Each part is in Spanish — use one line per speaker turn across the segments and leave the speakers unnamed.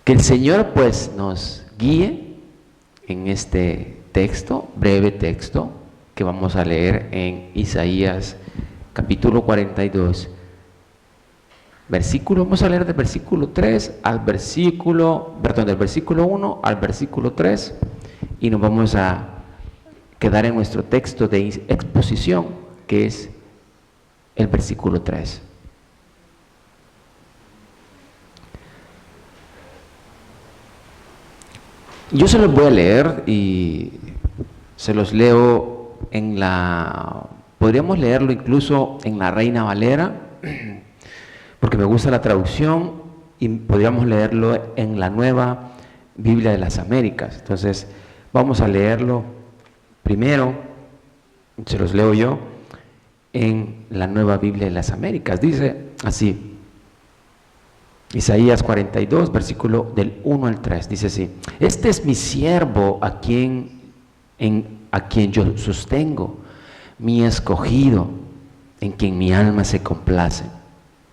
Que el Señor pues nos guíe en este texto, breve texto, que vamos a leer en Isaías capítulo 42, vamos a leer del versículo 3 al versículo, perdón, del versículo 1 al versículo 3, y nos vamos a quedar en nuestro texto de exposición, que es el versículo 3. Yo se los voy a leer y se los leo podríamos leerlo incluso en la Reina Valera, porque me gusta la traducción, y podríamos leerlo en la Nueva Biblia de las Américas. Entonces, vamos a leerlo primero, se los leo yo, en la Nueva Biblia de las Américas. Dice así, Isaías 42, versículo del 1 al 3, dice así: este es mi siervo a quien yo sostengo, mi escogido, en quien mi alma se complace.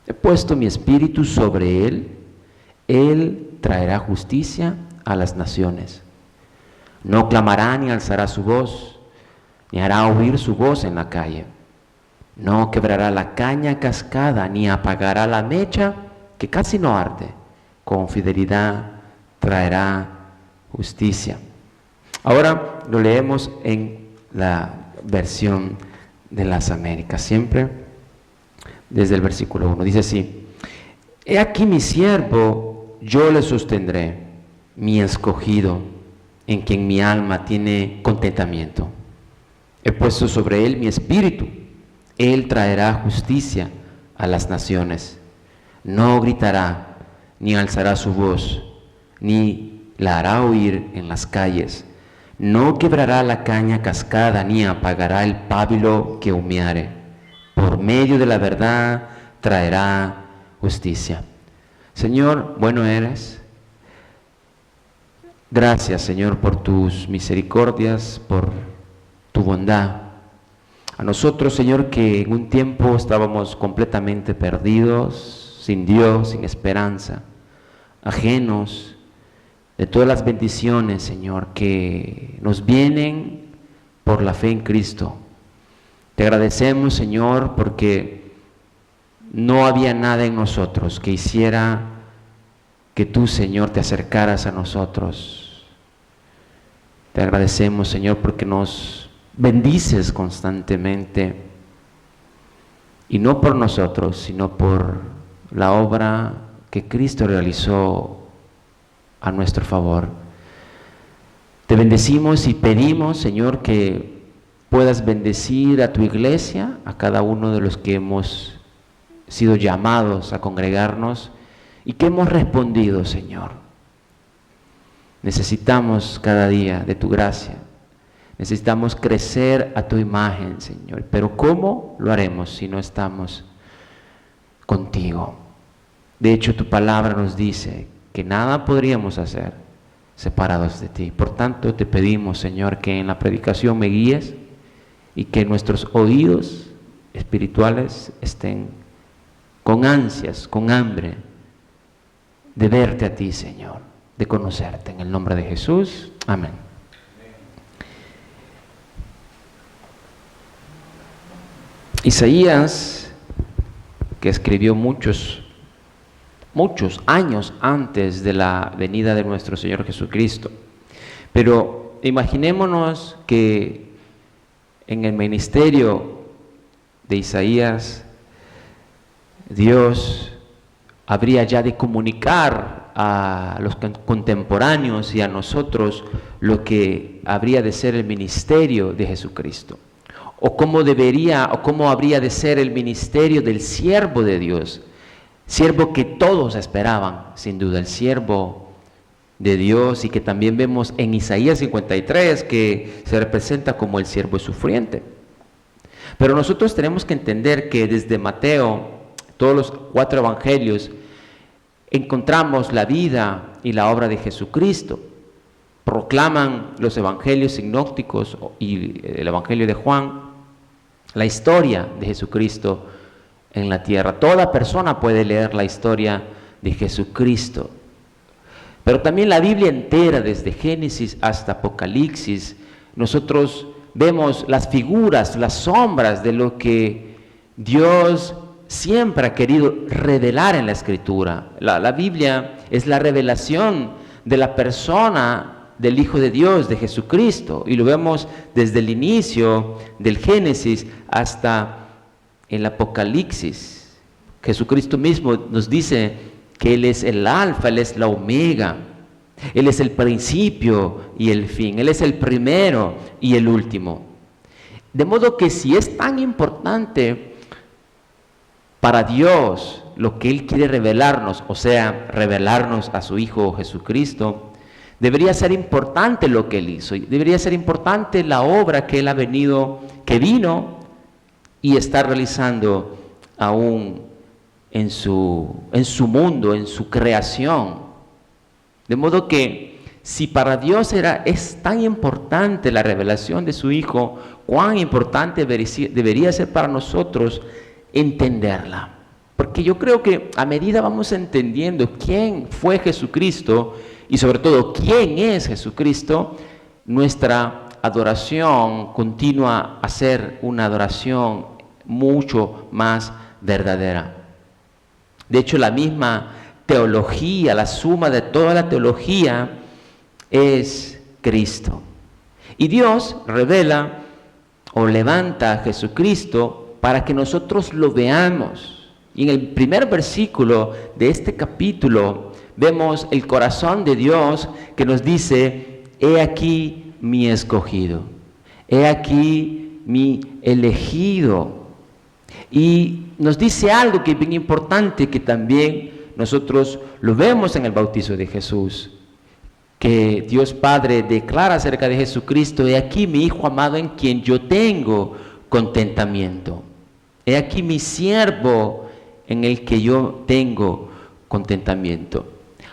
He puesto mi espíritu sobre él traerá justicia a las naciones. No clamará ni alzará su voz, ni hará oír su voz en la calle. No quebrará la caña cascada, ni apagará la mecha que casi no arde. Con fidelidad traerá justicia. Ahora lo leemos en la versión de las Américas, siempre desde el versículo 1. Dice así: he aquí mi siervo, yo le sostendré, mi escogido, en quien mi alma tiene contentamiento. He puesto sobre él mi espíritu, él traerá justicia a las naciones. No gritará, ni alzará su voz, ni la hará oír en las calles. No quebrará la caña cascada, ni apagará el pábilo que humeare. Por medio de la verdad traerá justicia. Señor, bueno eres. Gracias, Señor, por tus misericordias, por tu bondad. A nosotros, Señor, que en un tiempo estábamos completamente perdidos, sin Dios, sin esperanza, ajenos de todas las bendiciones, Señor, que nos vienen por la fe en Cristo. Te agradecemos, Señor, porque no había nada en nosotros que hiciera que tú, Señor, te acercaras a nosotros. Te agradecemos, Señor, porque nos bendices constantemente, y no por nosotros, sino por la obra que Cristo realizó a nuestro favor. Te bendecimos y pedimos, Señor, que puedas bendecir a tu iglesia, a cada uno de los que hemos sido llamados a congregarnos y que hemos respondido, Señor. Necesitamos cada día de tu gracia, necesitamos crecer a tu imagen, Señor, pero ¿cómo lo haremos si no estamos contigo? De hecho, tu palabra nos dice que nada podríamos hacer separados de ti. Por tanto, te pedimos, Señor, que en la predicación me guíes y que nuestros oídos espirituales estén con ansias, con hambre de verte a ti, Señor, de conocerte. En el nombre de Jesús, amén. Isaías, que escribió muchos años antes de la venida de nuestro Señor Jesucristo. Pero imaginémonos que en el ministerio de Isaías, Dios habría ya de comunicar a los contemporáneos y a nosotros lo que habría de ser el ministerio de Jesucristo, o cómo habría de ser el ministerio del siervo de Dios, siervo que todos esperaban, sin duda, el siervo de Dios, y que también vemos en Isaías 53 que se representa como el siervo sufriente. Pero nosotros tenemos que entender que desde Mateo, todos los 4 evangelios, encontramos la vida y la obra de Jesucristo. Proclaman los evangelios sinópticos y el evangelio de Juan la historia de Jesucristo en la tierra. Toda persona puede leer la historia de Jesucristo. Pero también la Biblia entera, desde Génesis hasta Apocalipsis, nosotros vemos las figuras, las sombras de lo que Dios siempre ha querido revelar en la Escritura. La Biblia es la revelación de la persona del Hijo de Dios, de Jesucristo, y lo vemos desde el inicio del Génesis hasta el Apocalipsis. Jesucristo mismo nos dice que Él es el alfa, Él es la omega, Él es el principio y el fin, Él es el primero y el último. De modo que si es tan importante para Dios lo que Él quiere revelarnos, o sea, revelarnos a su Hijo Jesucristo, debería ser importante lo que Él hizo, debería ser importante la obra que Él vino y está realizando aún en su mundo, en su creación. De modo que si para Dios es tan importante la revelación de su Hijo, cuán importante debería ser para nosotros entenderla. Porque yo creo que a medida vamos entendiendo quién fue Jesucristo y sobre todo quién es Jesucristo, nuestra adoración continúa a ser una adoración mucho más verdadera. De hecho, la misma teología, la suma de toda la teología es Cristo. Y Dios revela o levanta a Jesucristo para que nosotros lo veamos. Y en el primer versículo de este capítulo vemos el corazón de Dios que nos dice: he aquí mi escogido, he aquí mi elegido. Y nos dice algo que es bien importante, que también nosotros lo vemos en el bautizo de Jesús, que Dios Padre declara acerca de Jesucristo: he aquí mi Hijo amado en quien yo tengo contentamiento, he aquí mi siervo en el que yo tengo contentamiento.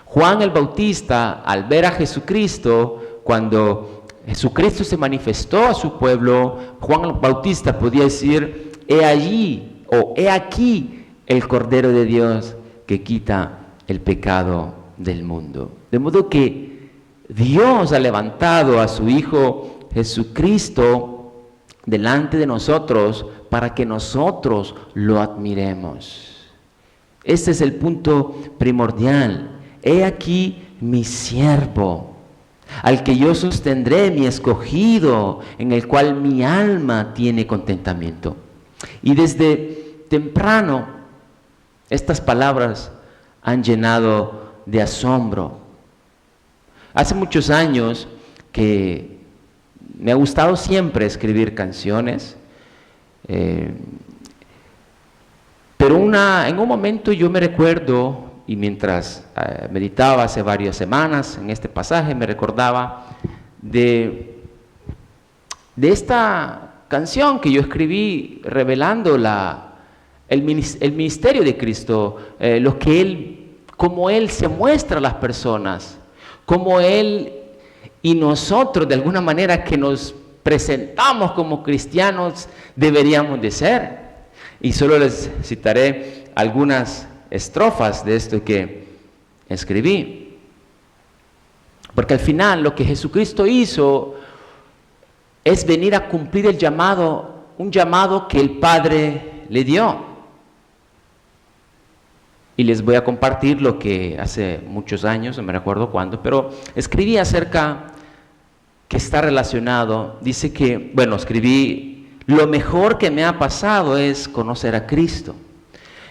Juan el Bautista, al ver a Jesucristo, cuando Jesucristo se manifestó a su pueblo, Juan el Bautista podía decir: he allí o he aquí el Cordero de Dios que quita el pecado del mundo. De modo que Dios ha levantado a su Hijo Jesucristo delante de nosotros para que nosotros lo admiremos. Este es el punto primordial. He aquí mi siervo, al que yo sostendré, mi escogido, en el cual mi alma tiene contentamiento. Y desde temprano estas palabras han llenado de asombro. Hace muchos años que me ha gustado siempre escribir canciones, pero en un momento yo me recuerdo, y mientras meditaba hace varias semanas en este pasaje, me recordaba de esta canción que yo escribí revelando el ministerio de Cristo, cómo Él se muestra a las personas, cómo Él y nosotros de alguna manera que nos presentamos como cristianos deberíamos de ser. Y solo les citaré algunas estrofas de esto que escribí. Porque al final lo que Jesucristo hizo es venir a cumplir un llamado que el Padre le dio. Y les voy a compartir lo que hace muchos años, no me recuerdo cuándo, pero escribí acerca que está relacionado. Dice que, escribí: lo mejor que me ha pasado es conocer a Cristo.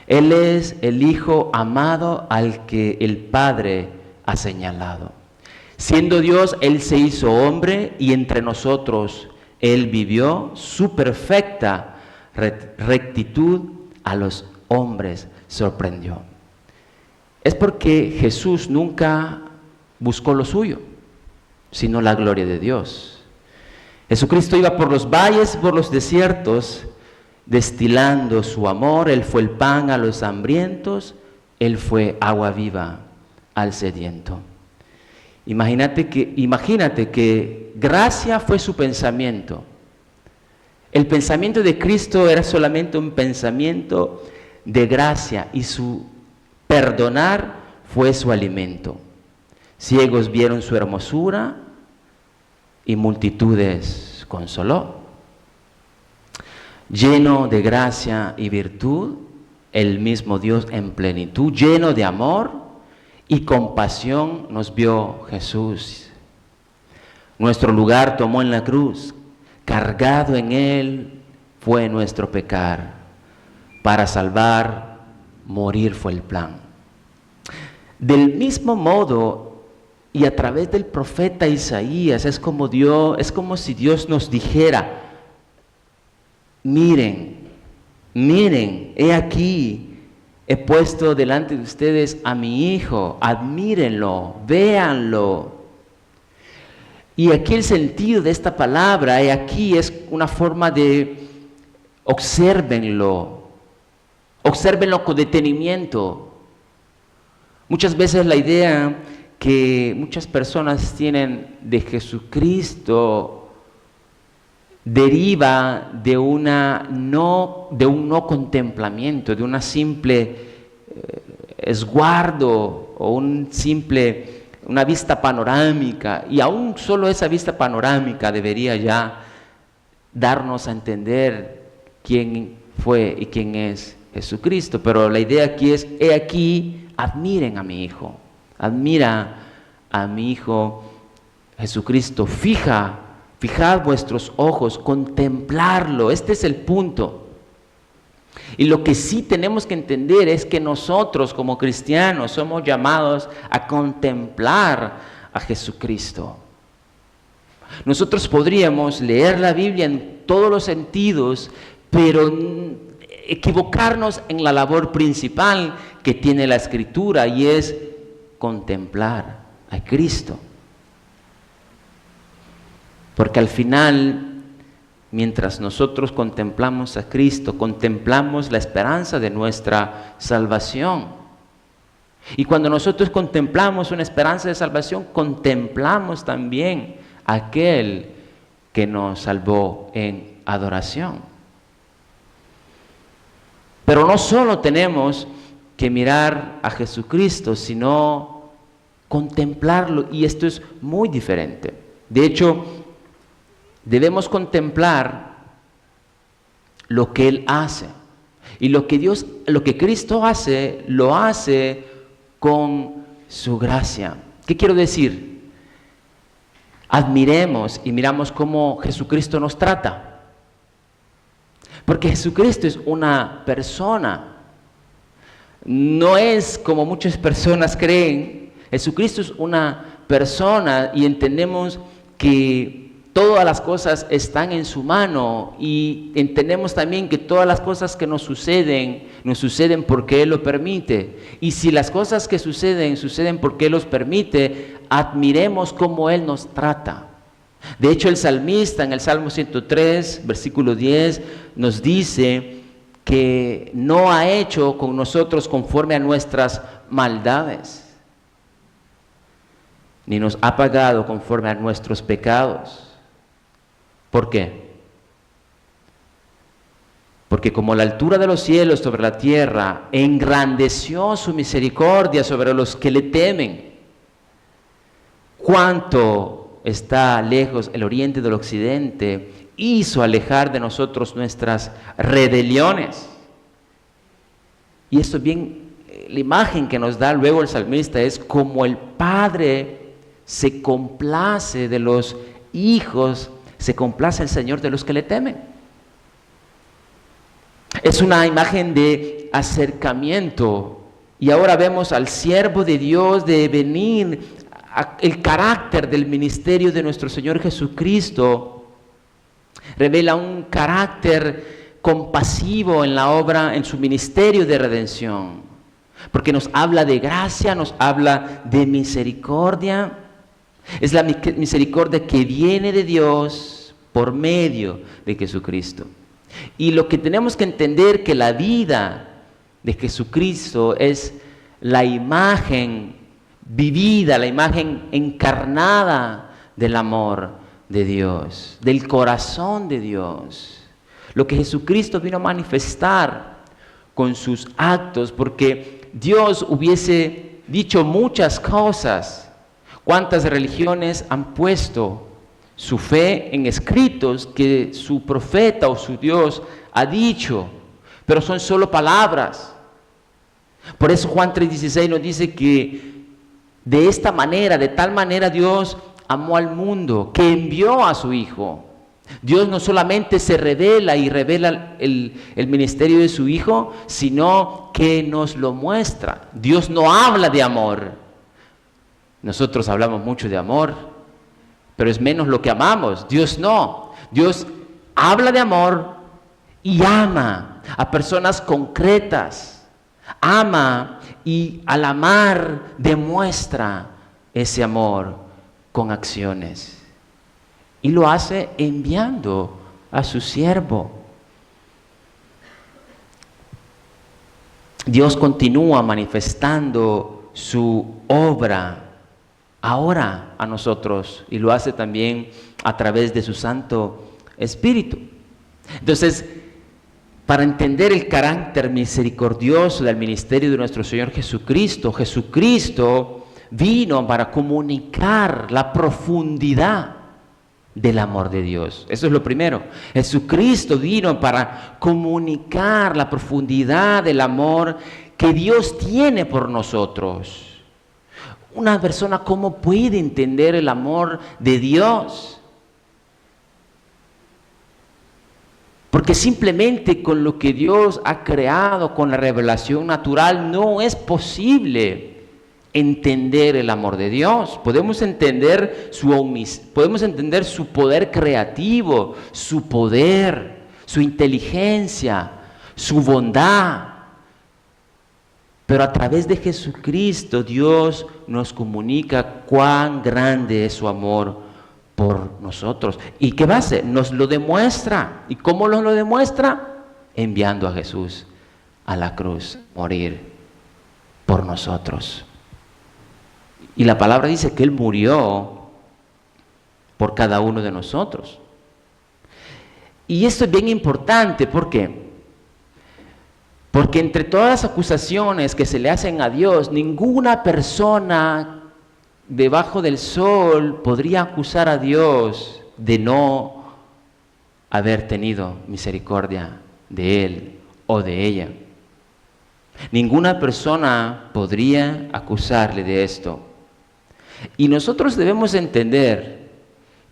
Él es el Hijo amado al que el Padre ha señalado. Siendo Dios, Él se hizo hombre y entre nosotros Él vivió. Su perfecta rectitud a los hombres sorprendió. Es porque Jesús nunca buscó lo suyo, sino la gloria de Dios. Jesucristo iba por los valles, por los desiertos, destilando su amor. Él fue el pan a los hambrientos, Él fue agua viva al sediento. Imagínate que gracia fue su pensamiento. El pensamiento de Cristo era solamente un pensamiento de gracia y su perdonar fue su alimento. Ciegos vieron su hermosura y multitudes consoló. Lleno de gracia y virtud, el mismo Dios en plenitud, lleno de amor y compasión, nos vio Jesús. Nuestro lugar tomó en la cruz, cargado en él fue nuestro pecar. Para salvar, morir fue el plan. Del mismo modo, y a través del profeta Isaías, es como si Dios nos dijera: miren, he aquí, he puesto delante de ustedes a mi Hijo, admírenlo, véanlo. Y aquí el sentido de esta palabra, he aquí, es una forma de obsérvenlo con detenimiento. Muchas veces la idea que muchas personas tienen de Jesucristo deriva de un no contemplamiento, de una simple esguardo o una vista panorámica, y aún solo esa vista panorámica debería ya darnos a entender quién fue y quién es Jesucristo. Pero la idea aquí es: he aquí, admiren a mi Hijo, admira a mi Hijo Jesucristo, fijad vuestros ojos, contemplarlo. Este es el punto. Y lo que sí tenemos que entender es que nosotros como cristianos somos llamados a contemplar a Jesucristo. Nosotros podríamos leer la Biblia en todos los sentidos, pero equivocarnos en la labor principal que tiene la Escritura, y es contemplar a Cristo. Porque al final, mientras nosotros contemplamos a Cristo, contemplamos la esperanza de nuestra salvación. Y cuando nosotros contemplamos una esperanza de salvación, contemplamos también a aquel que nos salvó en adoración. Pero no solo tenemos que mirar a Jesucristo, sino contemplarlo, y esto es muy diferente. De hecho, debemos contemplar lo que Él hace. Y lo que Cristo hace, lo hace con su gracia. ¿Qué quiero decir? Admiremos y miramos cómo Jesucristo nos trata. Porque Jesucristo es una persona. No es como muchas personas creen. Jesucristo es una persona, y entendemos que todas las cosas están en su mano, y entendemos también que todas las cosas que nos suceden porque Él lo permite. Y si las cosas que suceden porque Él los permite, admiremos cómo Él nos trata. De hecho, el salmista en el Salmo 103, versículo 10, nos dice que no ha hecho con nosotros conforme a nuestras maldades, ni nos ha pagado conforme a nuestros pecados. ¿Por qué? Porque como la altura de los cielos sobre la tierra, engrandeció su misericordia sobre los que le temen. Cuánto está lejos el oriente del occidente, hizo alejar de nosotros nuestras rebeliones. Y esto bien, la imagen que nos da luego el salmista es como el Padre se complace de los hijos, se complace el Señor de los que le temen. Es una imagen de acercamiento. Y ahora vemos al siervo de Dios de venir, el carácter del ministerio de nuestro Señor Jesucristo revela un carácter compasivo en la obra, en su ministerio de redención, porque nos habla de gracia, nos habla de misericordia. Es la misericordia que viene de Dios por medio de Jesucristo. Y lo que tenemos que entender, que la vida de Jesucristo es la imagen vivida, la imagen encarnada del amor de Dios, del corazón de Dios. Lo que Jesucristo vino a manifestar con sus actos, porque Dios hubiese dicho muchas cosas, ¿Cuántas religiones han puesto su fe en escritos que su profeta o su Dios ha dicho, pero son solo palabras? Por eso Juan 3:16 nos dice que de esta manera, de tal manera Dios amó al mundo, que envió a su Hijo. Dios no solamente se revela y revela el ministerio de su Hijo, sino que nos lo muestra. Dios no habla de amor. Nosotros hablamos mucho de amor, pero es menos lo que amamos. Dios no. Dios habla de amor y ama a personas concretas. Ama y al amar demuestra ese amor con acciones. Y lo hace enviando a su siervo. Dios continúa manifestando su obra ahora a nosotros y lo hace también a través de su Santo Espíritu. Entonces, para entender el carácter misericordioso del ministerio de nuestro Señor Jesucristo, Jesucristo vino para comunicar la profundidad del amor de Dios. Eso es lo primero. Jesucristo vino para comunicar la profundidad del amor que Dios tiene por nosotros. Una persona, ¿cómo puede entender el amor de Dios? Porque simplemente con lo que Dios ha creado, con la revelación natural, no es posible entender el amor de Dios. Podemos entender su poder creativo, su poder, su inteligencia, su bondad. Pero a través de Jesucristo, Dios nos comunica cuán grande es su amor por nosotros. ¿Y qué va a hacer? Nos lo demuestra. ¿Y cómo nos lo demuestra? Enviando a Jesús a la cruz, morir por nosotros. Y la palabra dice que Él murió por cada uno de nosotros. Y esto es bien importante, ¿por qué? Porque entre todas las acusaciones que se le hacen a Dios, ninguna persona debajo del sol podría acusar a Dios de no haber tenido misericordia de Él o de ella. Ninguna persona podría acusarle de esto. Y nosotros debemos entender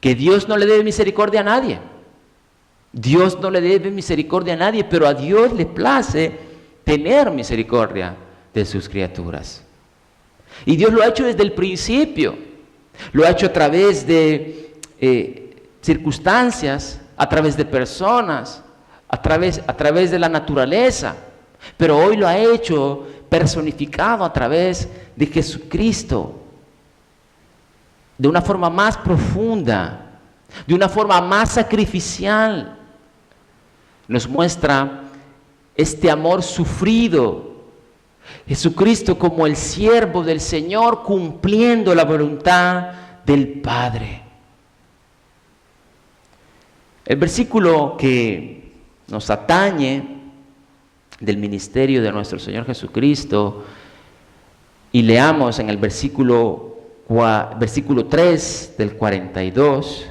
que Dios no le debe misericordia a nadie. Dios no le debe misericordia a nadie, pero a Dios le place tener misericordia de sus criaturas. Y Dios lo ha hecho desde el principio. Lo ha hecho a través de circunstancias, a través de personas, a través de la naturaleza. Pero hoy lo ha hecho personificado a través de Jesucristo. De una forma más profunda, de una forma más sacrificial. Nos muestra este amor sufrido. Jesucristo como el siervo del Señor cumpliendo la voluntad del Padre. El versículo que nos atañe del ministerio de nuestro Señor Jesucristo, y leamos en el versículo 3 del 42.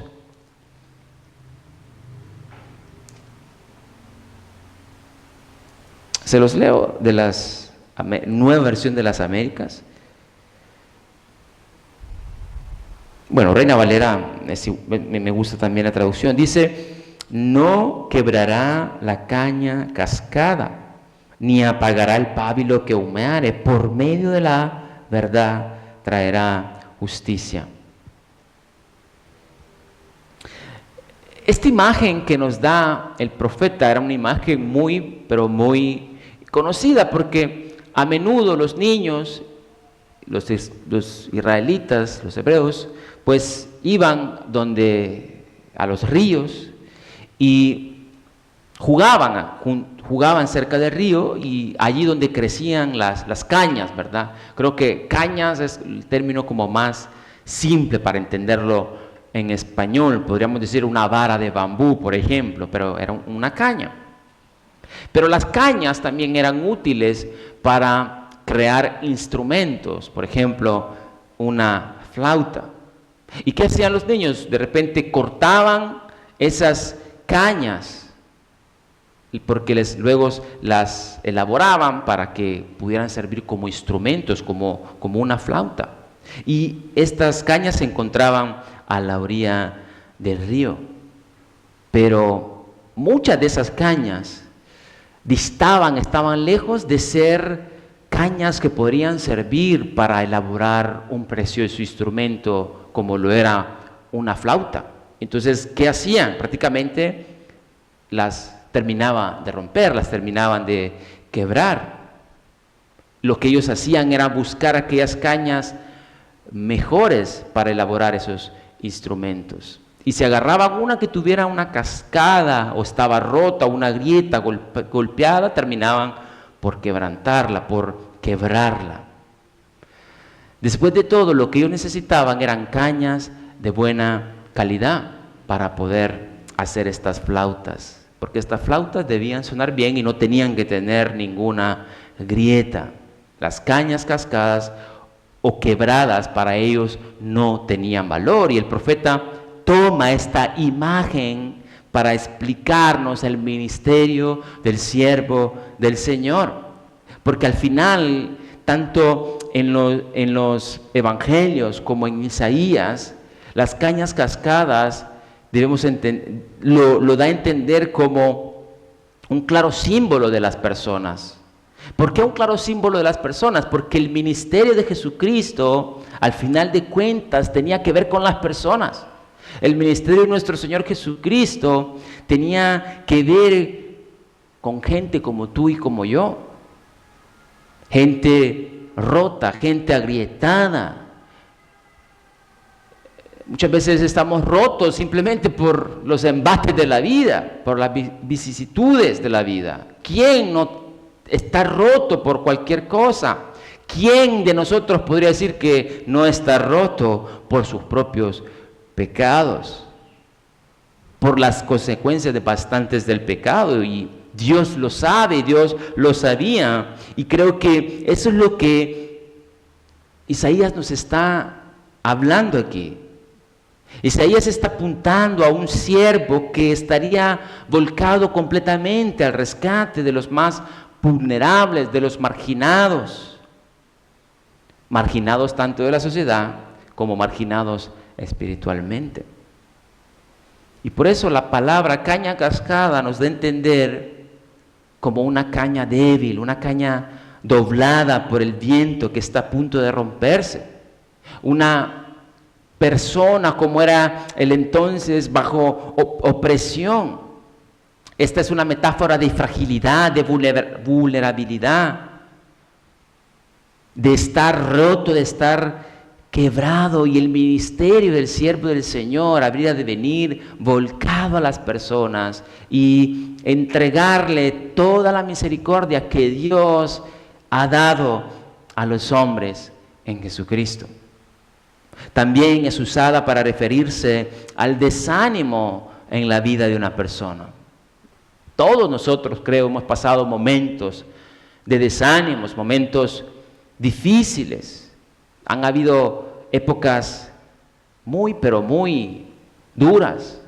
Se los leo de la Nueva Versión de las Américas. Bueno, Reina Valera, me gusta también la traducción. Dice: no quebrará la caña cascada, ni apagará el pábilo que humeare. Por medio de la verdad traerá justicia. Esta imagen que nos da el profeta era una imagen pero muy conocida, porque a menudo los niños, los israelitas, los hebreos, pues iban a los ríos y jugaban cerca del río, y allí donde crecían las cañas, ¿verdad? Creo que cañas es el término como más simple para entenderlo en español. Podríamos decir una vara de bambú, por ejemplo, pero era una caña. Pero las cañas también eran útiles para crear instrumentos, por ejemplo, una flauta. ¿Y qué hacían los niños? De repente cortaban esas cañas, porque luego las elaboraban para que pudieran servir como instrumentos, como una flauta. Y estas cañas se encontraban a la orilla del río. Pero muchas de esas cañas estaban lejos de ser cañas que podrían servir para elaborar un precioso instrumento como lo era una flauta. Entonces, ¿qué hacían? Prácticamente las terminaban de romper, las terminaban de quebrar. Lo que ellos hacían era buscar aquellas cañas mejores para elaborar esos instrumentos. Y si agarraban una que tuviera una cascada o estaba rota, una grieta golpeada, terminaban por quebrantarla, por quebrarla. Después de todo, lo que ellos necesitaban eran cañas de buena calidad para poder hacer estas flautas, porque estas flautas debían sonar bien y no tenían que tener ninguna grieta. Las cañas cascadas o quebradas para ellos no tenían valor, y el profeta toma esta imagen para explicarnos el ministerio del siervo del Señor, porque al final, tanto en los evangelios como en Isaías, las cañas cascadas lo da a entender como un claro símbolo de las personas. ¿Por qué un claro símbolo de las personas? Porque el ministerio de Jesucristo, al final de cuentas, tenía que ver con las personas. El ministerio de nuestro Señor Jesucristo tenía que ver con gente como tú y como yo. Gente rota, gente agrietada. Muchas veces estamos rotos simplemente por los embates de la vida, por las vicisitudes de la vida. ¿Quién no está roto por cualquier cosa? ¿Quién de nosotros podría decir que no está roto por sus propios pecados? Por las consecuencias devastantes del pecado, y Dios lo sabe, Dios lo sabía, y creo que eso es lo que Isaías nos está hablando aquí. Isaías está apuntando a un siervo que estaría volcado completamente al rescate de los más vulnerables, de los marginados tanto de la sociedad como marginados espiritualmente. Y por eso la palabra caña cascada nos da a entender como una caña débil, una caña doblada por el viento que está a punto de romperse. Una persona como era el entonces bajo opresión. Esta es una metáfora de fragilidad, de vulnerabilidad, de estar roto, de estar quebrado, y el ministerio del siervo del Señor habría de venir volcado a las personas y entregarle toda la misericordia que Dios ha dado a los hombres en Jesucristo. También es usada para referirse al desánimo en la vida de una persona. Todos nosotros, creo, hemos pasado momentos de desánimos, momentos difíciles. Han habido épocas pero muy duras,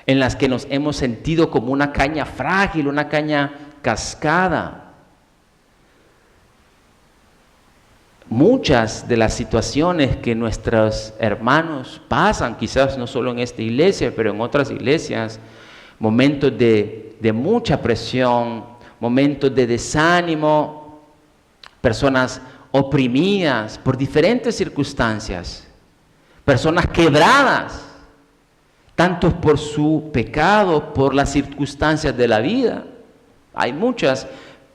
en las que nos hemos sentido como una caña frágil, una caña cascada. Muchas de las situaciones que nuestros hermanos pasan, quizás no solo en esta iglesia, pero en otras iglesias, momentos de mucha presión, momentos de desánimo, personas oprimidas por diferentes circunstancias, personas quebradas, tanto por su pecado, por las circunstancias de la vida. Hay muchas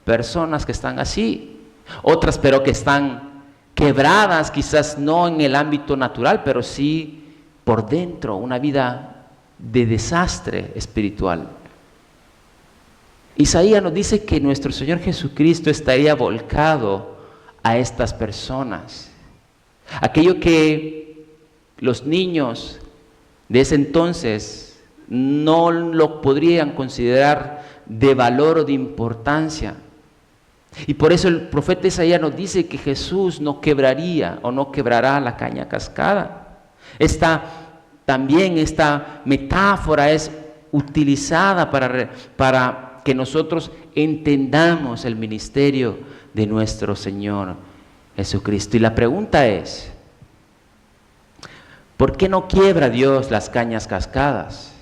personas que están así, otras pero que están quebradas, quizás no en el ámbito natural, pero sí por dentro, una vida de desastre espiritual. Isaías nos dice que nuestro Señor Jesucristo estaría volcado a estas personas. Aquello que los niños de ese entonces no lo podrían considerar de valor o de importancia. Y por eso el profeta Isaías nos dice que Jesús no quebraría o no quebrará la caña cascada. También esta metáfora es utilizada para que nosotros entendamos el ministerio de nuestro Señor Jesucristo. Y la pregunta es, ¿por qué no quiebra Dios las cañas cascadas?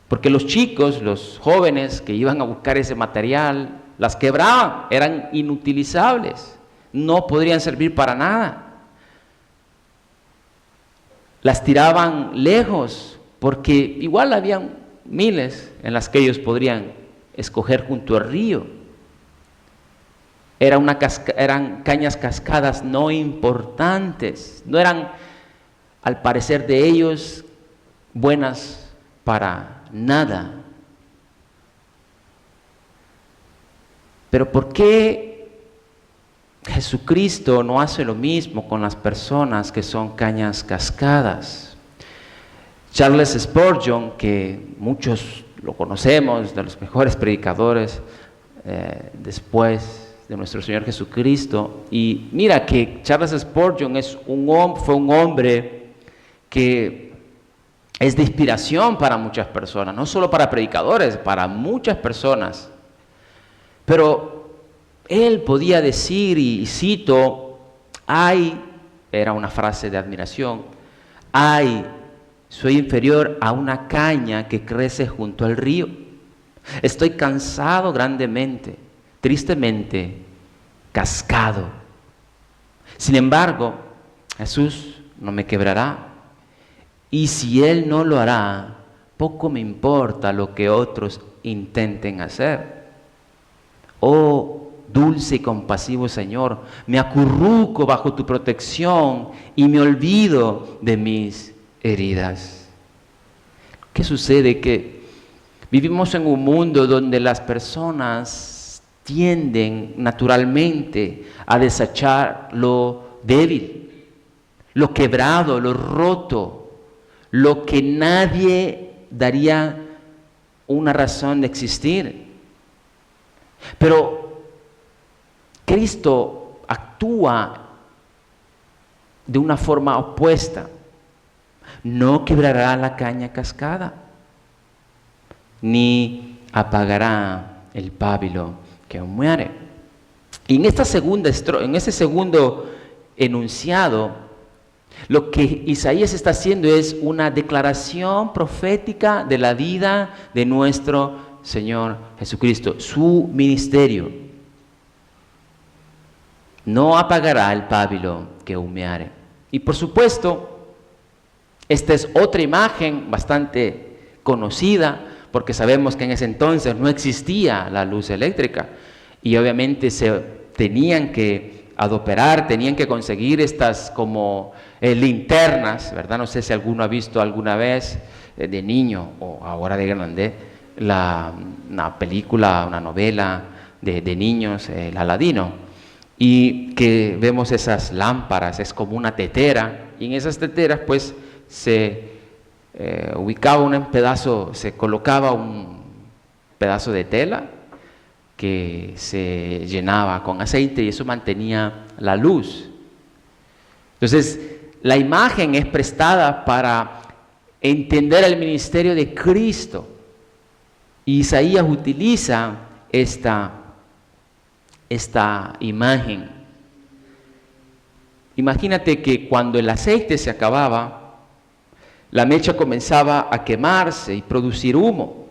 Porque los chicos, los jóvenes que iban a buscar ese material, las quebraban, eran inutilizables, no podrían servir para nada. Las tiraban lejos, porque igual habían miles en las que ellos podrían escoger junto al río. Eran cañas cascadas no importantes, no eran, al parecer de ellos, buenas para nada. Pero ¿por qué Jesucristo no hace lo mismo con las personas que son cañas cascadas? Charles Spurgeon, que muchos lo conocemos, de los mejores predicadores después de nuestro Señor Jesucristo, y mira que Charles Spurgeon fue un hombre que es de inspiración para muchas personas, no solo para predicadores, para muchas personas. Pero él podía decir, y cito, era una frase de admiración, soy inferior a una caña que crece junto al río. Estoy cansado grandemente, tristemente, cascado. Sin embargo, Jesús no me quebrará. Y si Él no lo hará, poco me importa lo que otros intenten hacer. Oh, dulce y compasivo Señor, me acurruco bajo tu protección y me olvido de mis heridas. ¿Qué sucede? Que vivimos en un mundo donde las personas tienden naturalmente a desechar lo débil, lo quebrado, lo roto, lo que nadie daría una razón de existir. Pero Cristo actúa de una forma opuesta. No quebrará la caña cascada, ni apagará el pábilo que muere. Y en ese segundo enunciado, lo que Isaías está haciendo es una declaración profética de la vida de nuestro Señor Jesucristo, su ministerio. No apagará el pábilo que humeare. Y por supuesto, esta es otra imagen bastante conocida, porque sabemos que en ese entonces no existía la luz eléctrica y obviamente se tenían que adoperar, tenían que conseguir estas como linternas, ¿verdad? No sé si alguno ha visto alguna vez de niño o ahora de grande una película, una novela de niños, El Aladino, y que vemos esas lámparas, es como una tetera, y en esas teteras pues se colocaba un pedazo de tela que se llenaba con aceite y eso mantenía la luz. Entonces, la imagen es prestada para entender el ministerio de Cristo. Y Isaías utiliza esta imagen. Imagínate que cuando el aceite se acababa, la mecha comenzaba a quemarse y producir humo.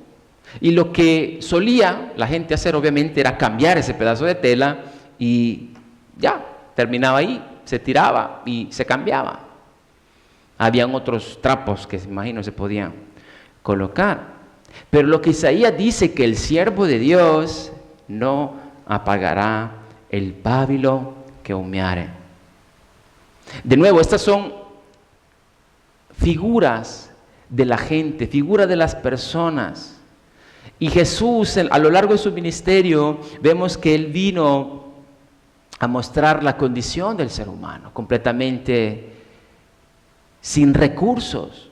Y lo que solía la gente hacer obviamente era cambiar ese pedazo de tela y ya, terminaba ahí, se tiraba y se cambiaba. Habían otros trapos que imagino se podían colocar. Pero lo que Isaías dice que el siervo de Dios no apagará el pábilo que humeare. De nuevo, estas son figuras de la gente, figuras de las personas. Y Jesús, a lo largo de su ministerio, vemos que Él vino a mostrar la condición del ser humano, completamente sin recursos,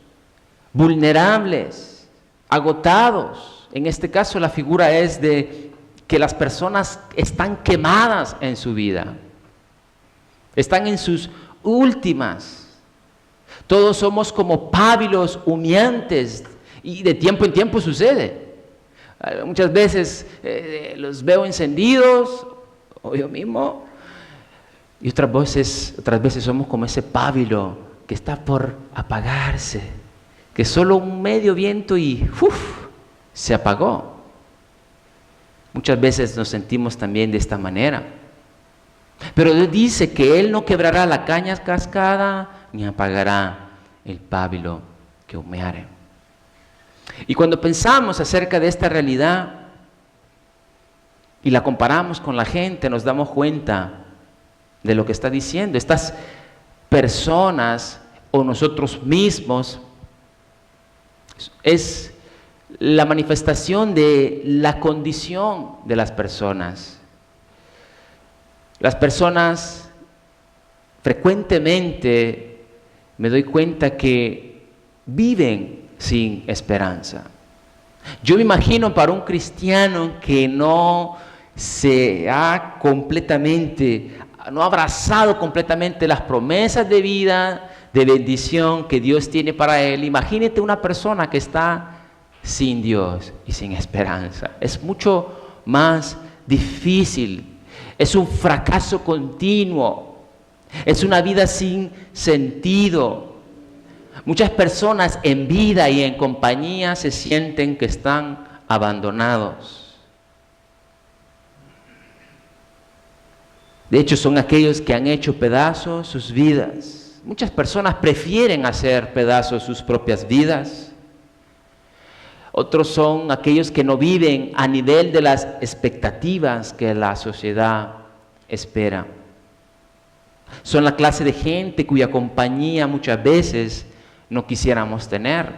vulnerables, agotados. En este caso la figura es de que las personas están quemadas en su vida, están en sus últimas. Todos somos como pábilos humeantes y de tiempo en tiempo sucede. Muchas veces los veo encendidos, o yo mismo, y otras veces somos como ese pábilo que está por apagarse, que solo un medio viento y se apagó. Muchas veces nos sentimos también de esta manera. Pero Dios dice que Él no quebrará la caña cascada ni apagará el pábilo que humeare. Y cuando pensamos acerca de esta realidad y la comparamos con la gente, nos damos cuenta de lo que está diciendo. Estas personas o nosotros mismos es la manifestación de la condición de las personas. Las personas frecuentemente me doy cuenta que viven sin esperanza. Yo me imagino para un cristiano que no ha abrazado completamente las promesas de vida, de bendición que Dios tiene para él. Imagínate una persona que está sin Dios y sin esperanza. Es mucho más difícil. Es un fracaso continuo. Es una vida sin sentido. Muchas personas en vida y en compañía se sienten que están abandonados. De hecho, son aquellos que han hecho pedazos sus vidas. Muchas personas prefieren hacer pedazos sus propias vidas. Otros son aquellos que no viven a nivel de las expectativas que la sociedad espera. Son la clase de gente cuya compañía muchas veces no quisiéramos tener.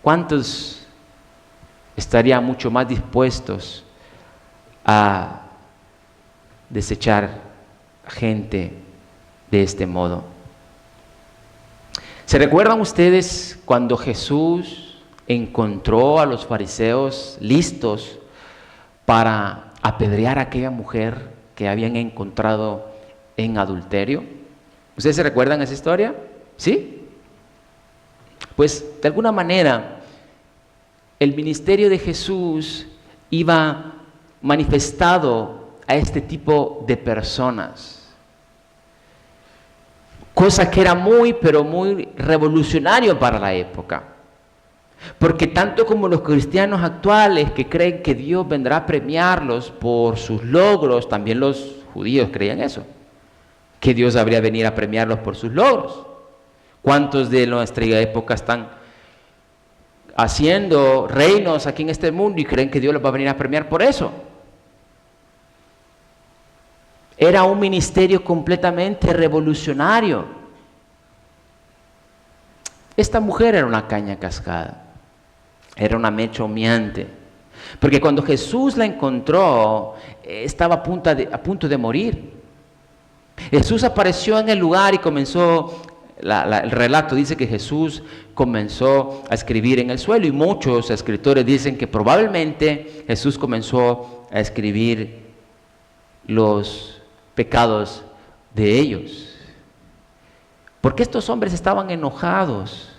¿Cuántos estarían mucho más dispuestos a desechar gente de este modo? ¿Se recuerdan ustedes cuando Jesús encontró a los fariseos listos para apedrear a aquella mujer que habían encontrado en adulterio? ¿Ustedes se recuerdan esa historia? ¿Sí? Pues de alguna manera el ministerio de Jesús iba manifestado a este tipo de personas. Cosa que era muy revolucionario para la época. Porque tanto como los cristianos actuales que creen que Dios vendrá a premiarlos por sus logros, también los judíos creían eso, que Dios habría de venir a premiarlos por sus logros. ¿Cuántos de nuestra época están haciendo reinos aquí en este mundo y creen que Dios los va a venir a premiar por eso? Era un ministerio completamente revolucionario. Esta mujer era una caña cascada, era una mecha humeante, porque cuando Jesús la encontró, estaba a punto de morir. Jesús apareció en el lugar y comenzó, el relato dice que Jesús comenzó a escribir en el suelo, y muchos escritores dicen que probablemente Jesús comenzó a escribir los pecados de ellos. Porque estos hombres estaban enojados,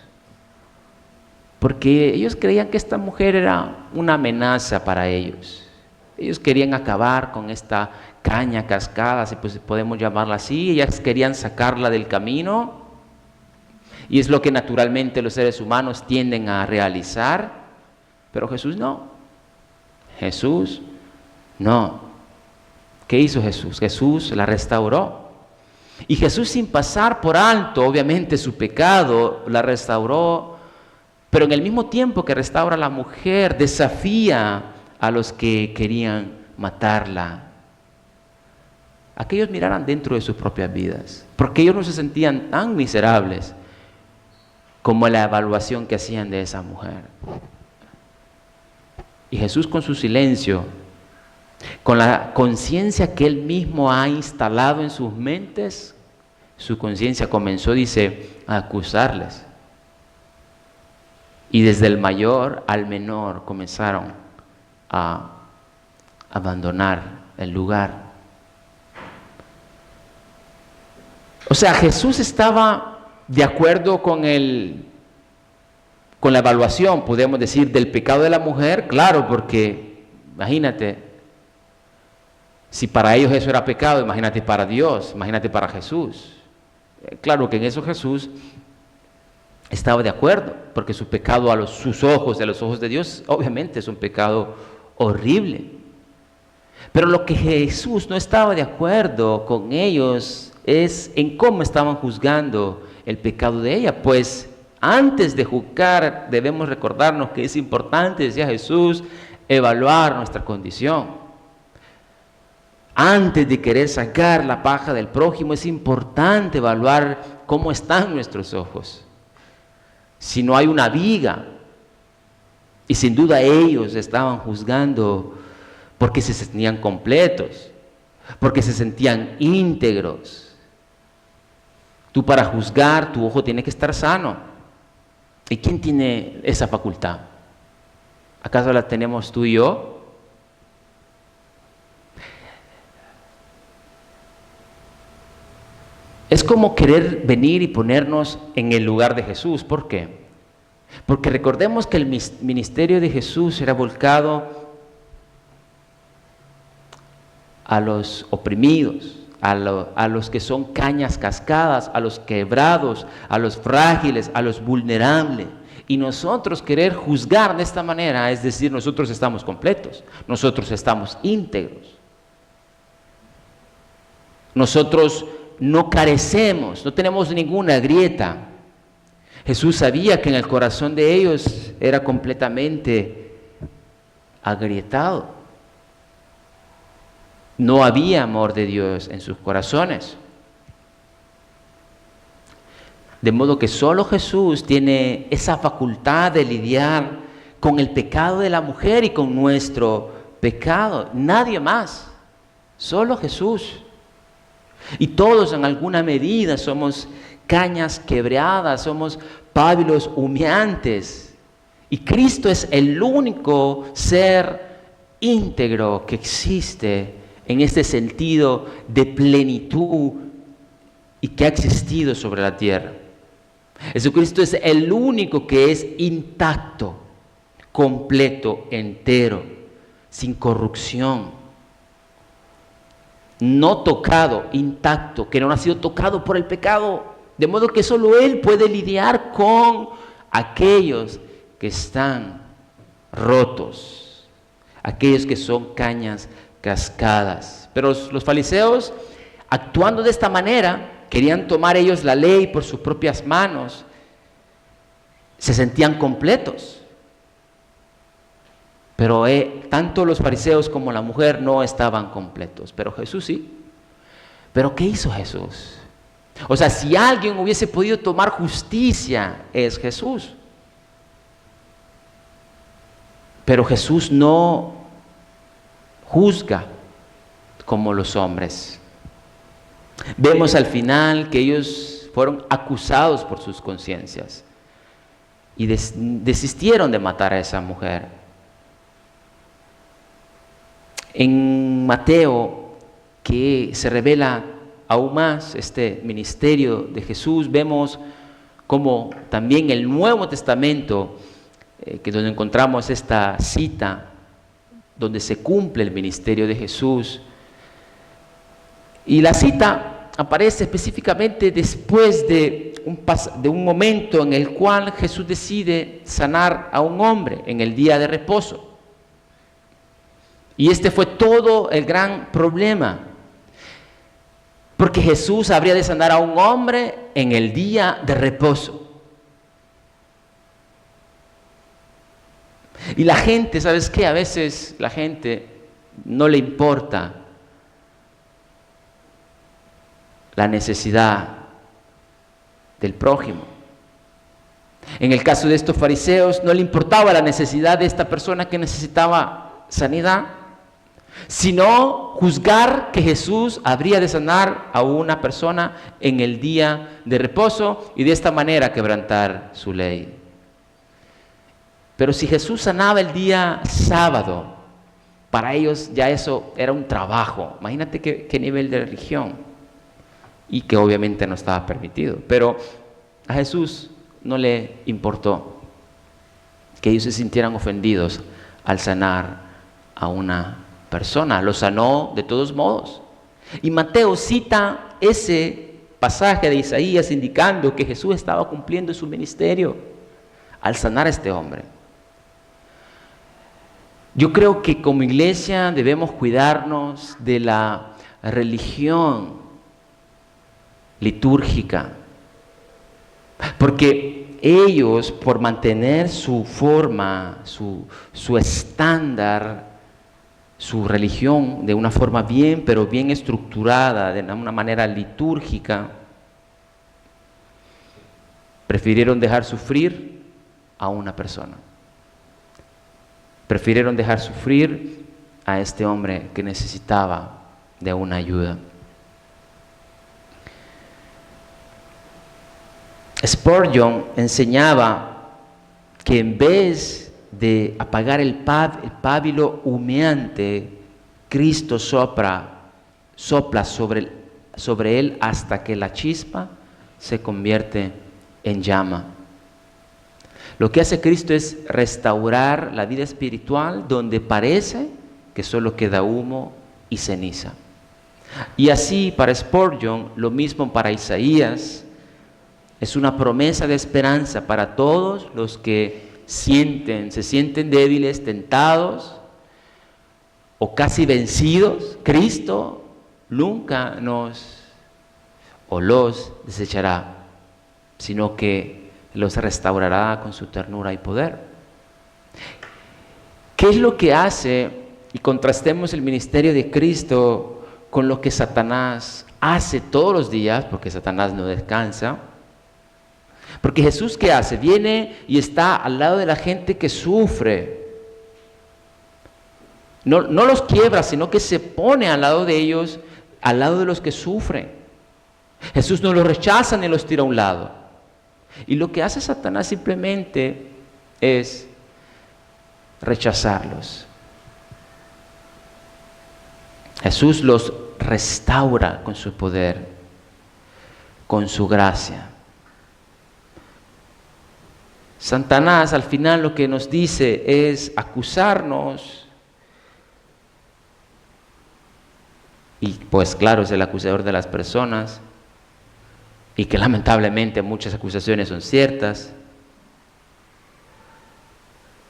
porque ellos creían que esta mujer era una amenaza para ellos. Ellos querían acabar con esta caña cascada, si pues podemos llamarla así. Ellas querían sacarla del camino, y es lo que naturalmente los seres humanos tienden a realizar. Pero Jesús no. Jesús no. ¿Qué hizo Jesús? Jesús la restauró. Y Jesús, sin pasar por alto, obviamente, su pecado, la restauró. Pero en el mismo tiempo que restaura a la mujer, desafía a los que querían matarla a que ellos miraran dentro de sus propias vidas, porque ellos no se sentían tan miserables como la evaluación que hacían de esa mujer. Y Jesús, con su silencio, con la conciencia que Él mismo ha instalado en sus mentes, su conciencia comenzó, dice, a acusarles. Y desde el mayor al menor comenzaron a abandonar el lugar. O sea, Jesús estaba de acuerdo con la evaluación, podemos decir, del pecado de la mujer, claro, porque imagínate, si para ellos eso era pecado, imagínate para Dios, imagínate para Jesús. Claro que en eso Jesús estaba de acuerdo, porque su pecado a los ojos de Dios, obviamente es un pecado horrible. Pero lo que Jesús no estaba de acuerdo con ellos es en cómo estaban juzgando el pecado de ella. Pues antes de juzgar debemos recordarnos que es importante, decía Jesús, evaluar nuestra condición. Antes de querer sacar la paja del prójimo, es importante evaluar cómo están nuestros ojos. Si no hay una viga, y sin duda ellos estaban juzgando porque se sentían completos, porque se sentían íntegros. Tú para juzgar, tu ojo tiene que estar sano. ¿Y quién tiene esa facultad? ¿Acaso la tenemos tú y yo? Es como querer venir y ponernos en el lugar de Jesús. ¿Por qué? Porque recordemos que el ministerio de Jesús era volcado a los oprimidos, a los que son cañas cascadas, a los quebrados, a los frágiles, a los vulnerables. Y nosotros querer juzgar de esta manera, es decir, nosotros estamos completos, nosotros estamos íntegros. Nosotros no carecemos, no tenemos ninguna grieta. Jesús sabía que en el corazón de ellos era completamente agrietado. No había amor de Dios en sus corazones. De modo que solo Jesús tiene esa facultad de lidiar con el pecado de la mujer y con nuestro pecado. Nadie más, solo Jesús. Y todos en alguna medida somos cañas quebradas, somos pábilos humeantes. Y Cristo es el único ser íntegro que existe en este sentido de plenitud y que ha existido sobre la tierra. Jesucristo es el único que es intacto, completo, entero, sin corrupción. No tocado, intacto, que no ha sido tocado por el pecado, de modo que solo Él puede lidiar con aquellos que están rotos, aquellos que son cañas cascadas. Pero los fariseos, actuando de esta manera, querían tomar ellos la ley por sus propias manos, se sentían completos. Pero tanto los fariseos como la mujer no estaban completos, pero Jesús sí. ¿Pero qué hizo Jesús? O sea, si alguien hubiese podido tomar justicia, es Jesús. Pero Jesús no juzga como los hombres. Vemos al final que ellos fueron acusados por sus conciencias y desistieron de matar a esa mujer. En Mateo, que se revela aún más este ministerio de Jesús, vemos como también el Nuevo Testamento, que donde encontramos esta cita, donde se cumple el ministerio de Jesús. Y la cita aparece específicamente después de un momento en el cual Jesús decide sanar a un hombre en el día de reposo. Y este fue todo el gran problema, porque Jesús habría de sanar a un hombre en el día de reposo. Y la gente, ¿sabes qué? A veces la gente no le importa la necesidad del prójimo. En el caso de estos fariseos, no le importaba la necesidad de esta persona que necesitaba sanidad, sino juzgar que Jesús habría de sanar a una persona en el día de reposo y de esta manera quebrantar su ley. Pero si Jesús sanaba el día sábado, Para ellos ya eso era un trabajo. Imagínate qué nivel de religión. Y que obviamente no estaba permitido. Pero a Jesús no le importó que ellos se sintieran ofendidos al sanar a una persona. Lo sanó de todos modos. Y Mateo cita ese pasaje de Isaías indicando que Jesús estaba cumpliendo su ministerio al sanar a este hombre. Yo creo que como iglesia debemos cuidarnos de la religión litúrgica, porque ellos, por mantener su forma, su estándar, su religión de una forma bien, pero bien estructurada, de una manera litúrgica, prefirieron dejar sufrir a una persona. Prefirieron dejar sufrir a este hombre que necesitaba de una ayuda. Spurgeon enseñaba que en vez de apagar el pábilo humeante, Cristo sopla sobre él hasta que la chispa se convierte en llama. Lo que hace Cristo es restaurar la vida espiritual donde parece que solo queda humo y ceniza. Y así para Spurgeon, lo mismo para Isaías, es una promesa de esperanza para todos los que se sienten débiles, tentados o casi vencidos. Cristo nunca los desechará, sino que los restaurará con su ternura y poder. ¿Qué es lo que hace? Y contrastemos el ministerio de Cristo con lo que Satanás hace todos los días, porque Satanás no descansa. Porque Jesús, ¿qué hace? Viene y está al lado de la gente que sufre. No los quiebra, sino que se pone al lado de ellos, al lado de los que sufren. Jesús no los rechaza ni los tira a un lado. Y lo que hace Satanás simplemente es rechazarlos. Jesús los restaura con su poder, con su gracia. Satanás al final lo que nos dice es acusarnos, y pues claro, es el acusador de las personas, y que lamentablemente muchas acusaciones son ciertas,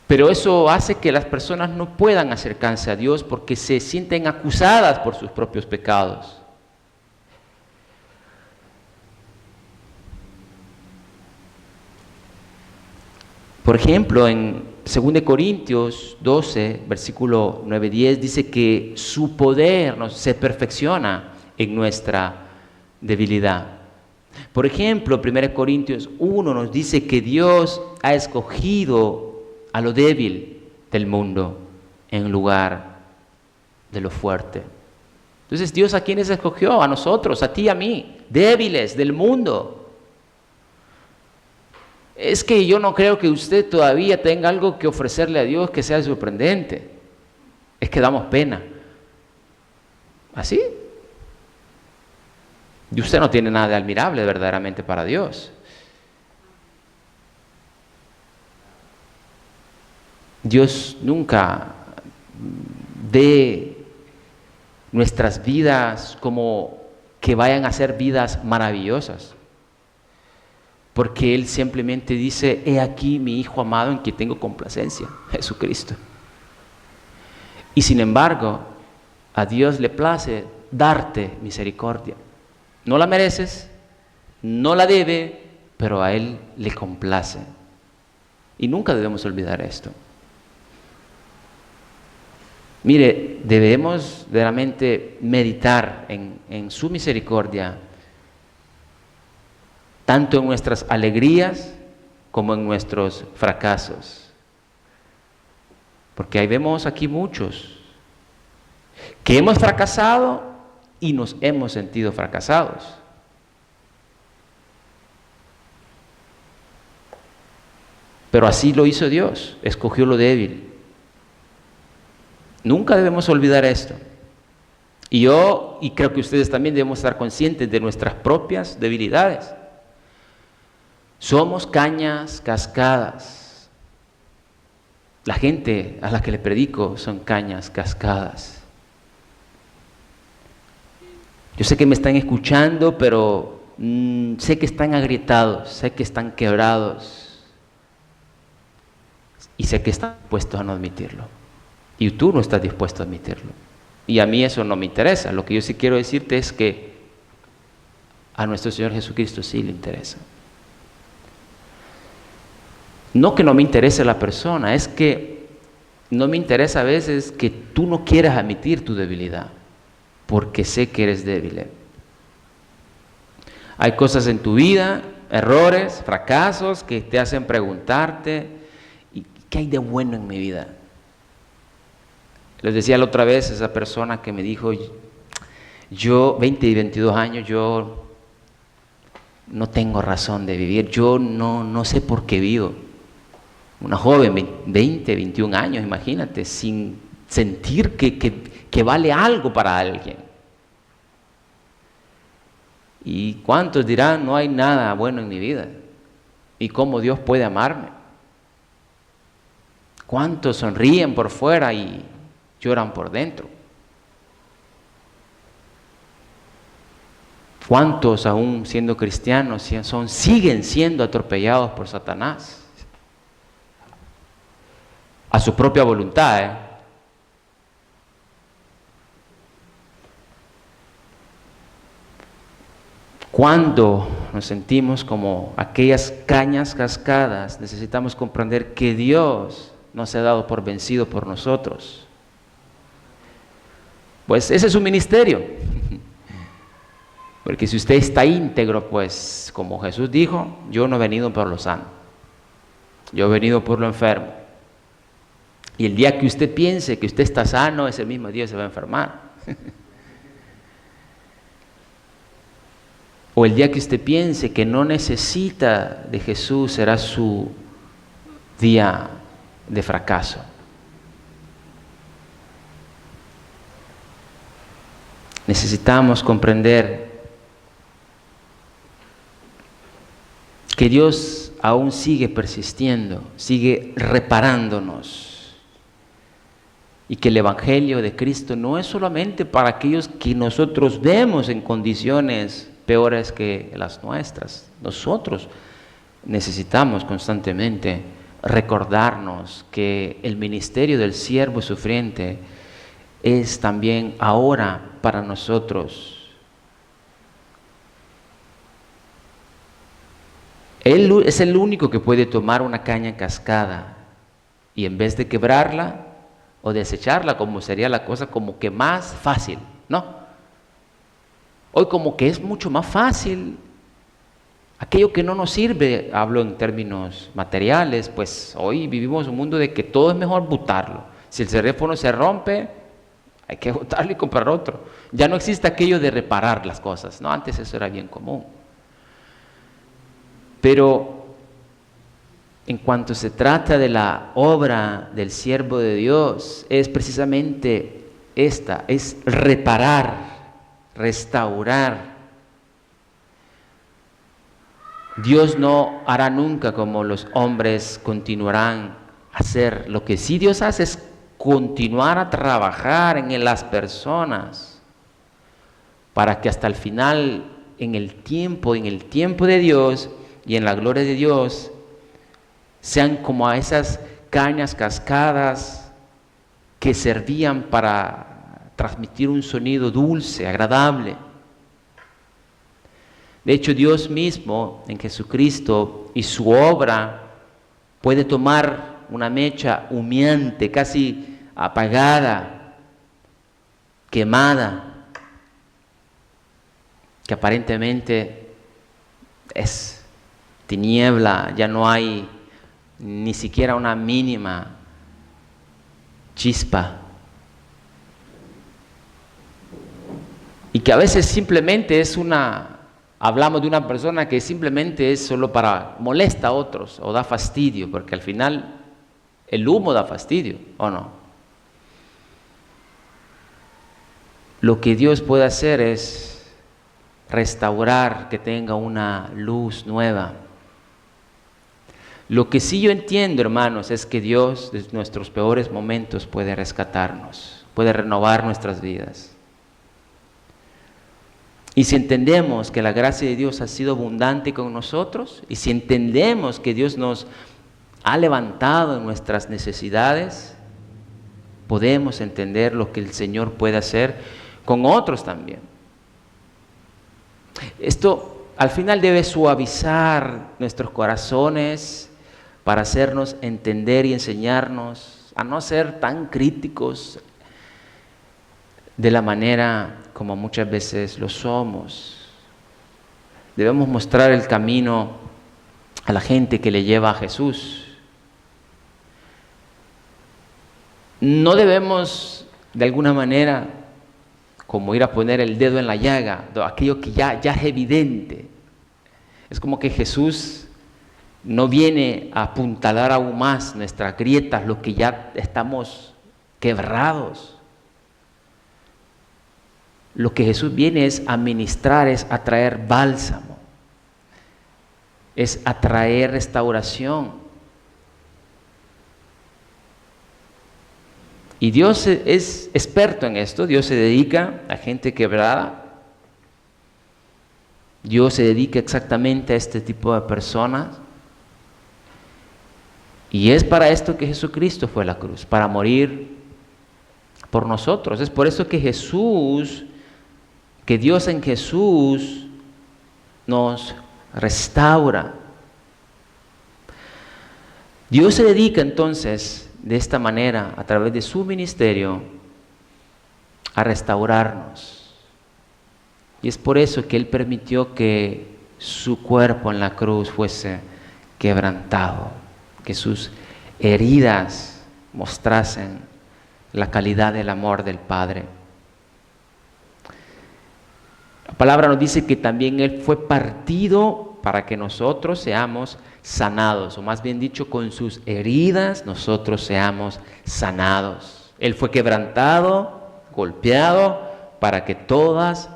pero eso hace que las personas no puedan acercarse a Dios porque se sienten acusadas por sus propios pecados. Por ejemplo, en 2 Corintios 12, versículo 9-10, dice que su poder se perfecciona en nuestra debilidad. Por ejemplo, 1 Corintios 1 nos dice que Dios ha escogido a lo débil del mundo en lugar de lo fuerte. Entonces, ¿Dios a quiénes escogió? A nosotros, a ti y a mí, débiles del mundo. Es que yo no creo que usted todavía tenga algo que ofrecerle a Dios que sea sorprendente. Es que damos pena. ¿Así? Y usted no tiene nada de admirable verdaderamente para Dios. Dios nunca ve nuestras vidas como que vayan a ser vidas maravillosas. Porque Él simplemente dice, he aquí mi Hijo amado en quien tengo complacencia, Jesucristo. Y sin embargo, a Dios le place darte misericordia. No la mereces, no la debe, pero a Él le complace. Y nunca debemos olvidar esto. Mire, debemos verdaderamente meditar en su misericordia, tanto en nuestras alegrías como en nuestros fracasos. Porque ahí vemos aquí muchos que hemos fracasado y nos hemos sentido fracasados. Pero así lo hizo Dios, escogió lo débil. Nunca debemos olvidar esto. Y creo que ustedes también debemos estar conscientes de nuestras propias debilidades. Somos cañas cascadas. La gente a la que le predico son cañas cascadas. Yo sé que me están escuchando, pero sé que están agrietados, sé que están quebrados y sé que están dispuestos a no admitirlo. Y tú no estás dispuesto a admitirlo. Y a mí eso no me interesa. Lo que yo sí quiero decirte es que a nuestro Señor Jesucristo sí le interesa. No que no me interese la persona, es que no me interesa a veces que tú no quieras admitir tu debilidad, porque sé que eres débil. Hay cosas en tu vida, errores, fracasos, que te hacen preguntarte, ¿y qué hay de bueno en mi vida? Les decía la otra vez a esa persona que me dijo, yo, 20 y 22 años, yo no tengo razón de vivir, yo no sé por qué vivo. Una joven, 20, 21 años, imagínate, sin sentir que vale algo para alguien. ¿Y cuántos dirán, no hay nada bueno en mi vida? ¿Y cómo Dios puede amarme? ¿Cuántos sonríen por fuera y lloran por dentro? ¿Cuántos, aún siendo cristianos, siguen siendo atropellados por Satanás? A su propia voluntad, Cuando nos sentimos como aquellas cañas cascadas, necesitamos comprender que Dios no se ha dado por vencido por nosotros. Pues ese es su ministerio. Porque si usted está íntegro, pues como Jesús dijo, yo no he venido por los sanos, yo he venido por lo enfermo. Y el día que usted piense que usted está sano, ese mismo día se va a enfermar. O el día que usted piense que no necesita de Jesús, será su día de fracaso. Necesitamos comprender que Dios aún sigue persistiendo, sigue reparándonos. Y que el Evangelio de Cristo no es solamente para aquellos que nosotros vemos en condiciones peores que las nuestras. Nosotros necesitamos constantemente recordarnos que el ministerio del siervo sufriente es también ahora para nosotros. Él es el único que puede tomar una caña cascada y en vez de quebrarla o desecharla, como sería la cosa como que más fácil, ¿no? Hoy como que es mucho más fácil aquello que no nos sirve, hablo en términos materiales, pues hoy vivimos un mundo de que todo es mejor botarlo. Si el teléfono se rompe, hay que botarlo y comprar otro. Ya no existe aquello de reparar las cosas, ¿no? Antes eso era bien común. Pero en cuanto se trata de la obra del siervo de Dios, es precisamente esta, es reparar, restaurar. Dios no hará nunca como los hombres continuarán a hacer. Lo que sí Dios hace es continuar a trabajar en las personas para que hasta el final, en el tiempo de Dios y en la gloria de Dios, sean como a esas cañas cascadas que servían para transmitir un sonido dulce, agradable. De hecho, Dios mismo en Jesucristo y su obra puede tomar una mecha humeante, casi apagada, quemada, que aparentemente es tiniebla, ya no hay ni siquiera una mínima chispa. Y que a veces simplemente hablamos de una persona que simplemente es solo molesta a otros o da fastidio, porque al final el humo da fastidio, ¿o no? lo que Dios puede hacer es restaurar, que tenga una luz nueva. Lo que sí yo entiendo, hermanos, es que Dios, desde nuestros peores momentos, puede rescatarnos, puede renovar nuestras vidas. Y si entendemos que la gracia de Dios ha sido abundante con nosotros, y si entendemos que Dios nos ha levantado en nuestras necesidades, podemos entender lo que el Señor puede hacer con otros también. Esto al final debe suavizar nuestros corazones para hacernos entender y enseñarnos a no ser tan críticos de la manera como muchas veces lo somos. Debemos mostrar el camino a la gente que le lleva a Jesús. No debemos, de alguna manera, como ir a poner el dedo en la llaga, aquello que ya es evidente. Es como que Jesús no viene a apuntalar aún más nuestras grietas, lo que ya estamos quebrados. Lo que Jesús viene es a ministrar, es a traer bálsamo, es a traer restauración. Y Dios es experto en esto. Dios se dedica a gente quebrada. Dios se dedica exactamente a este tipo de personas. Y es para esto que Jesucristo fue a la cruz, para morir por nosotros. Es por eso que Dios en Jesús nos restaura. Dios se dedica entonces de esta manera, a través de su ministerio, a restaurarnos. Y es por eso que Él permitió que su cuerpo en la cruz fuese quebrantado, que sus heridas mostrasen la calidad del amor del Padre. La palabra nos dice que también Él fue partido para que nosotros seamos sanados, o más bien dicho, con sus heridas nosotros seamos sanados. Él fue quebrantado, golpeado, para que todas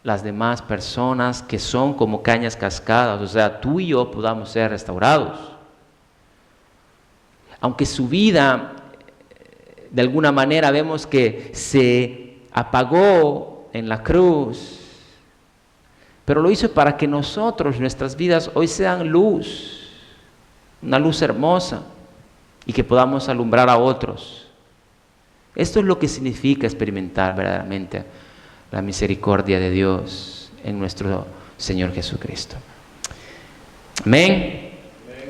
las demás personas que son como cañas cascadas, o sea, tú y yo, podamos ser restaurados. Aunque su vida, de alguna manera, vemos que se apagó en la cruz, pero lo hizo para que nosotros, nuestras vidas, hoy sean luz, una luz hermosa, y que podamos alumbrar a otros. Esto es lo que significa experimentar verdaderamente la misericordia de Dios en nuestro Señor Jesucristo. Amén.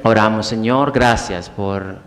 Oramos, Señor, gracias por